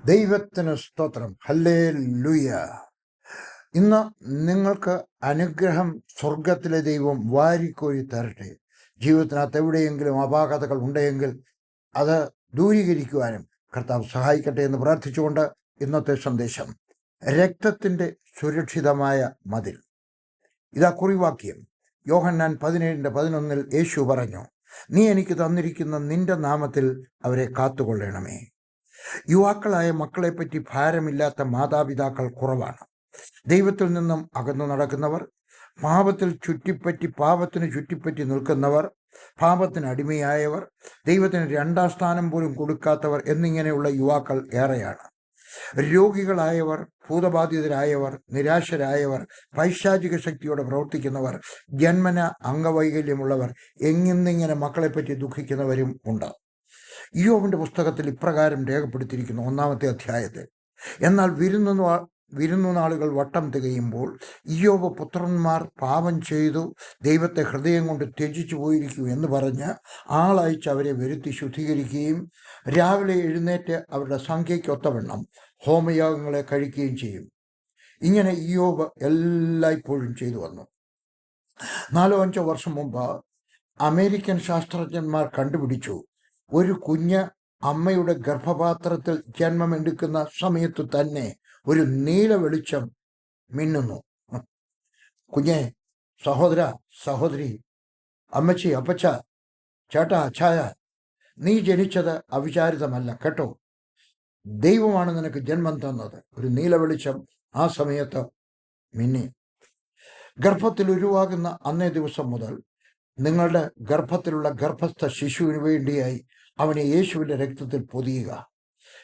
ദൈവത്തിന് സ്തോത്രം. ഹല്ലേലൂയ. ഇന്ന് നിങ്ങൾക്ക് അനുഗ്രഹം സ്വർഗത്തിലെ ദൈവം വാരിക്കോരി തരട്ടെ. ജീവിതത്തിനകത്ത് എവിടെയെങ്കിലും അപാകതകൾ ഉണ്ടെങ്കിൽ അത് ദൂരീകരിക്കുവാനും കർത്താവ് സഹായിക്കട്ടെ എന്ന് പ്രാർത്ഥിച്ചുകൊണ്ട് ഇന്നത്തെ സന്ദേശം, രക്തത്തിൻ്റെ സുരക്ഷിതമായ മതിൽ. ഇതാ കുറിവാക്യം. യോഹന്നാൻ 17:11 യേശു പറഞ്ഞു, നീ എനിക്ക് തന്നിരിക്കുന്ന നിന്റെ നാമത്തിൽ അവരെ കാത്തുകൊള്ളണമേ. യുവാക്കളായ മക്കളെപ്പറ്റി ഭാരമില്ലാത്ത മാതാപിതാക്കൾ കുറവാണ്. ദൈവത്തിൽ നിന്നും അകന്നു നടക്കുന്നവർ, പാപത്തിന് ചുറ്റിപ്പറ്റി നിൽക്കുന്നവർ, പാപത്തിന് അടിമയായവർ, ദൈവത്തിന് രണ്ടാം സ്ഥാനം പോലും കൊടുക്കാത്തവർ എന്നിങ്ങനെയുള്ള യുവാക്കൾ ഏറെയാണ്. രോഗികളായവർ, ഭൂതബാധിതരായവർ, നിരാശരായവർ, പൈശാചിക ശക്തിയോടെ പ്രവർത്തിക്കുന്നവർ, ജന്മന അംഗവൈകല്യമുള്ളവർ എന്നിങ്ങനെ മക്കളെപ്പറ്റി ദുഃഖിക്കുന്നവരും ഉണ്ട്. ഇയ്യോബിന്റെ പുസ്തകത്തിൽ ഇപ്രകാരം രേഖപ്പെടുത്തിയിരിക്കുന്നു, 1-ാമത്തെ അധ്യായത്തിൽ. എന്നാൽ വിരുന്നുനാളുകൾ വട്ടം തികയുമ്പോൾ ഇയ്യോബ് പുത്രന്മാർ പാപം ചെയ്തു ദൈവത്തെ ഹൃദയം കൊണ്ട് ത്യജിച്ചു പോയിരിക്കൂ എന്ന് പറഞ്ഞ് ആളയച്ച് അവരെ വരുത്തി ശുദ്ധീകരിക്കുകയും രാവിലെ എഴുന്നേറ്റ് അവരുടെ സംഖ്യയ്ക്കൊത്തവണ്ണം ഹോമയാഗങ്ങളെ കഴിക്കുകയും ചെയ്യും. ഇങ്ങനെ ഇയ്യോബ് എല്ലായ്പ്പോഴും ചെയ്തു വന്നു. 4-5 വർഷം മുമ്പ് അമേരിക്കൻ ശാസ്ത്രജ്ഞന്മാർ കണ്ടുപിടിച്ചു, ഒരു കുഞ്ഞ് അമ്മയുടെ ഗർഭപാത്രത്തിൽ ജന്മമെടുക്കുന്ന സമയത്തു തന്നെ ഒരു നീല വെളിച്ചം മിന്നുന്നു. കുഞ്ഞെ, സഹോദര, സഹോദരി, അമ്മച്ചി, അപ്പച്ച, ചേട്ടാ, അച്ചായ, നീ ജനിച്ചത് അവിചാരിതമല്ല കേട്ടോ. ദൈവമാണ് നിനക്ക് ജന്മം തന്നത്. ഒരു നീല വെളിച്ചം ആ സമയത്ത് മിന്നി. ഗർഭത്തിൽ ഉരുവാകുന്ന അന്നേ ദിവസം മുതൽ നിങ്ങളുടെ ഗർഭത്തിലുള്ള ഗർഭസ്ഥ ശിശുവിന് വേണ്ടിയായി അവനെ യേശുവിൻ്റെ രക്തത്തിൽ പൊതിയുക.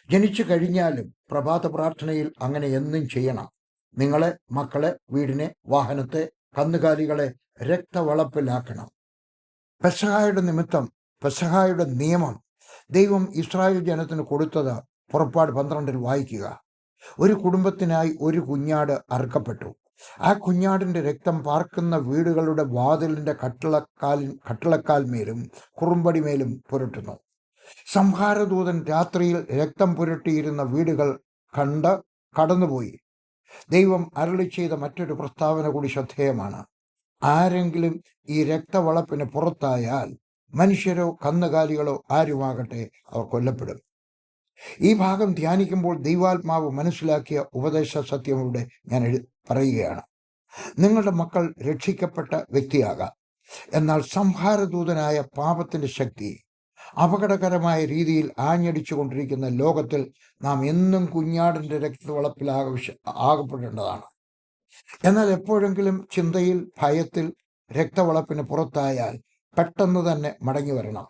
ജനിച്ചു കഴിഞ്ഞാലും പ്രഭാത പ്രാർത്ഥനയിൽ അങ്ങനെ എന്നും ചെയ്യണം. നിങ്ങളെ, മക്കളെ, വീടിനെ, വാഹനത്തെ, കന്നുകാലികളെ രക്തവളപ്പിലാക്കണം. പെസഹായുടെ നിയമം ദൈവം ഇസ്രായേൽ ജനത്തിന് കൊടുത്തത് പുറപ്പാട് 12 വായിക്കുക. ഒരു കുടുംബത്തിനായി ഒരു കുഞ്ഞാട് അറുക്കപ്പെട്ടു. ആ കുഞ്ഞാടിന്റെ രക്തം പാർക്കുന്ന വീടുകളുടെ വാതിലിന്റെ കട്ടിളക്കാൽ മേലും കുറുമ്പടിമേലും പുരട്ടുന്നു. സംഹാരദൂതൻ രാത്രിയിൽ രക്തം പുരട്ടിയിരുന്ന വീടുകൾ കടന്നുപോയി. ദൈവം അരുളി ചെയ്ത മറ്റൊരു പ്രസ്താവന കൂടി ശ്രദ്ധേയമാണ്. ആരെങ്കിലും ഈ രക്തവളപ്പിന് പുറത്തായാൽ, മനുഷ്യരോ കന്നുകാലികളോ ആരുമാകട്ടെ, അവർ കൊല്ലപ്പെടും. ഈ ഭാഗം ധ്യാനിക്കുമ്പോൾ ദൈവാത്മാവ് മനസ്സിലാക്കിയ ഉപദേശ സത്യം ഇവിടെ ഞാൻ പറയുകയാണ്. നിങ്ങളുടെ മക്കൾ രക്ഷിക്കപ്പെട്ട വ്യക്തിയാകാം, എന്നാൽ സംഹാരദൂതനായ പാപത്തിന്റെ ശക്തി അപകടകരമായ രീതിയിൽ ആഞ്ഞടിച്ചു കൊണ്ടിരിക്കുന്ന ലോകത്തിൽ നാം എന്നും കുഞ്ഞാടിന്റെ രക്തവളപ്പിൽ ആകപ്പെടേണ്ടതാണ്. എന്നാൽ എപ്പോഴെങ്കിലും ചിന്തയിൽ, ഭയത്തിൽ രക്തവളപ്പിന് പുറത്തായാൽ പെട്ടെന്ന് തന്നെ മടങ്ങി വരണം.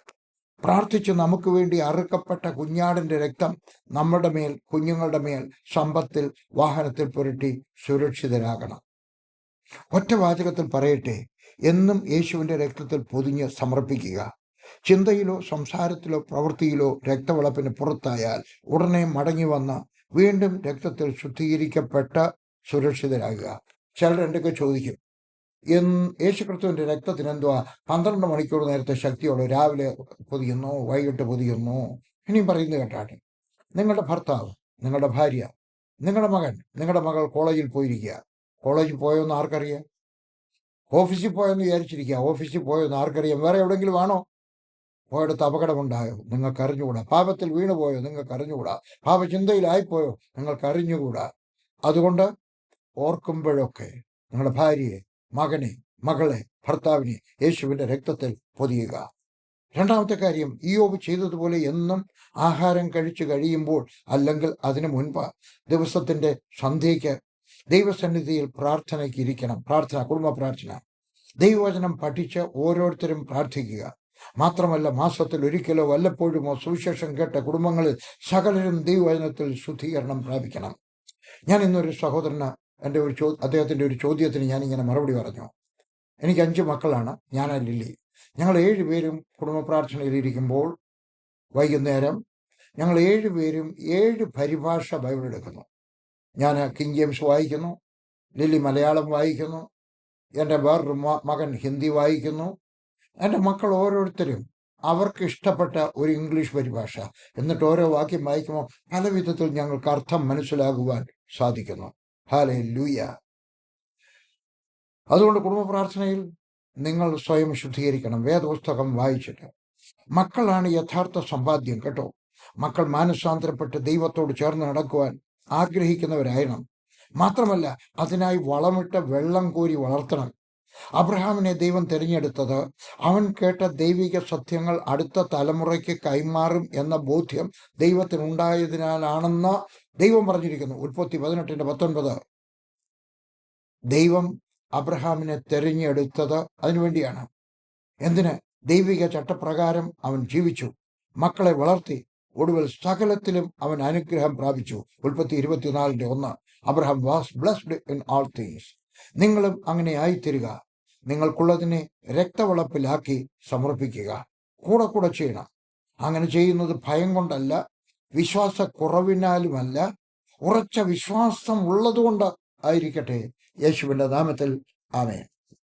പ്രാർത്ഥിച്ച് നമുക്ക് വേണ്ടി അറുക്കപ്പെട്ട കുഞ്ഞാടിന്റെ രക്തം നമ്മുടെ മേൽ, കുഞ്ഞുങ്ങളുടെ മേൽ, സമ്പത്തിൽ, വാഹനത്തിൽ പുരട്ടി സുരക്ഷിതരാകണം. ഒറ്റ വാചകത്തിൽ പറയട്ടെ, എന്നും യേശുവിന്റെ രക്തത്തിൽ പൊതിഞ്ഞ് സമർപ്പിക്കുക. ചിന്തയിലോ സംസാരത്തിലോ പ്രവൃത്തിയിലോ രക്തവളപ്പിന് പുറത്തായാൽ ഉടനെ മടങ്ങി വന്ന് വീണ്ടും രക്തത്തിൽ ശുദ്ധീകരിക്കപ്പെട്ട് സുരക്ഷിതരാകുക. ചിലർ എന്തൊക്കെ ചോദിക്കും, യേശുക്രിസ്തുവിന്റെ രക്തത്തിന് എന്തുവാ 12 മണിക്കൂർ നേരത്തെ ശക്തിയോടെ രാവിലെ പൊതിയുന്നു, വൈകിട്ട് പൊതിയുന്നു? ഇനിയും പറയുന്നത് കേട്ടാട്ടെ. നിങ്ങളുടെ ഭർത്താവ്, നിങ്ങളുടെ ഭാര്യ, നിങ്ങളുടെ മകൻ, നിങ്ങളുടെ മകൾ കോളേജിൽ പോയിരിക്കുക. കോളേജിൽ പോയോന്ന് ആർക്കറിയാം? ഓഫീസിൽ പോയെന്ന് വിചാരിച്ചിരിക്കുക. ഓഫീസിൽ പോയോന്ന് ആർക്കറിയാം? വേറെ എവിടെയെങ്കിലും ആണോ? പോയെടുത്ത് അപകടമുണ്ടായോ? നിങ്ങൾക്ക് അറിഞ്ഞുകൂടാ. പാപത്തിൽ വീണുപോയോ? നിങ്ങൾക്ക് അറിഞ്ഞുകൂടാ. പാപചിന്തയിലായിപ്പോയോ? നിങ്ങൾക്ക് അറിഞ്ഞുകൂടാ. അതുകൊണ്ട് ഓർക്കുമ്പോഴൊക്കെ നിങ്ങളുടെ ഭാര്യയെ, മകനെ, മകളെ, ഭർത്താവിനെ യേശുവിന്റെ രക്തത്തിൽ പൊതിയുക. രണ്ടാമത്തെ കാര്യം, ഇയ്യോബ് ചെയ്തതുപോലെ എന്നും ആഹാരം കഴിച്ചു കഴിയുമ്പോൾ, അല്ലെങ്കിൽ അതിനു മുൻപ് ദിവസത്തിന്റെ സന്ധ്യയ്ക്ക് ദൈവസന്നിധിയിൽ പ്രാർത്ഥനയ്ക്ക് ഇരിക്കണം. കുടുംബ പ്രാർത്ഥന. ദൈവവചനം പഠിച്ച് ഓരോരുത്തരും പ്രാർത്ഥിക്കുക. മാത്രമല്ല, മാസത്തിൽ ഒരിക്കലോ വല്ലപ്പോഴുമോ സുവിശേഷം കേട്ട കുടുംബങ്ങളിൽ സകലരും ദൈവവചനത്തിൽ ശുദ്ധീകരണം പ്രാപിക്കണം. ഞാൻ ഇന്നൊരു സഹോദരന് അദ്ദേഹത്തിന്റെ ഒരു ചോദ്യത്തിന് ഞാനിങ്ങനെ മറുപടി പറഞ്ഞു. എനിക്ക് 5 മക്കളാണ്. ഞാനാ ലില്ലി. ഞങ്ങൾ 7 പേരും കുടുംബ പ്രാർത്ഥനയിലിരിക്കുമ്പോൾ വൈകുന്നേരം ഞങ്ങൾ 7 പേരും 7 പരിഭാഷ ബൈബിൾ എടുക്കുന്നു. ഞാൻ കിങ് ജെയിംസ് വായിക്കുന്നു, ലില്ലി മലയാളം വായിക്കുന്നു, എൻ്റെ വേറൊരു മകൻ ഹിന്ദി വായിക്കുന്നു. എൻ്റെ മക്കൾ ഓരോരുത്തരും അവർക്ക് ഇഷ്ടപ്പെട്ട ഒരു ഇംഗ്ലീഷ് പരിഭാഷ. എന്നിട്ട് ഓരോ വാക്യം വായിക്കുമ്പോൾ പല വിധത്തിൽ ഞങ്ങൾക്ക് അർത്ഥം മനസ്സിലാകുവാൻ സാധിക്കുന്നു. ഹല്ലേലൂയ. അതുകൊണ്ട് കുടുംബ പ്രാർത്ഥനയിൽ നിങ്ങൾ സ്വയം ശുദ്ധീകരിക്കണം, വേദപുസ്തകം വായിച്ചിട്ട്. മക്കളാണ് യഥാർത്ഥ സമ്പാദ്യം കേട്ടോ. മക്കൾ മാനസാന്തരപ്പെട്ട് ദൈവത്തോട് ചേർന്ന് നടക്കുവാൻ ആഗ്രഹിക്കുന്നവരായിരുന്നു. മാത്രമല്ല, അതിനായി വളമിട്ട് വെള്ളം കോരി വളർത്തണം. അബ്രഹാമിനെ ദൈവം തിരഞ്ഞെടുത്തത് അവൻ കേട്ട ദൈവിക സത്യങ്ങൾ അടുത്ത തലമുറയ്ക്ക് കൈമാറും എന്ന ബോധ്യം ദൈവത്തിനുണ്ടായതിനാലാണെന്ന് ദൈവം പറഞ്ഞിരിക്കുന്നു. ഉൽപ്പത്തി 18:19. ദൈവം അബ്രഹാമിനെ തിരഞ്ഞെടുത്തത് അതിനുവേണ്ടിയാണ്. എന്തിന്? ദൈവിക ചട്ടപ്രകാരം അവൻ ജീവിച്ചു, മക്കളെ വളർത്തി, ഒടുവിൽ സകലത്തിലും അവൻ അനുഗ്രഹം പ്രാപിച്ചു. ഉൽപ്പത്തി 24:1. Abraham was blessed in all things. നിങ്ങളും അങ്ങനെ ആയിത്തീരുക. നിങ്ങൾക്കുള്ളതിനെ രക്തവളപ്പിലാക്കി സമർപ്പിക്കുക. കൂടെ ചെയ്യണം. അങ്ങനെ ചെയ്യുന്നത് ഭയം കൊണ്ടല്ല, വിശ്വാസക്കുറവിനാലുമല്ല, ഉറച്ച വിശ്വാസം ഉള്ളതുകൊണ്ട് ആയിരിക്കട്ടെ. യേശുവിൻ്റെ നാമത്തിൽ ആമേൻ.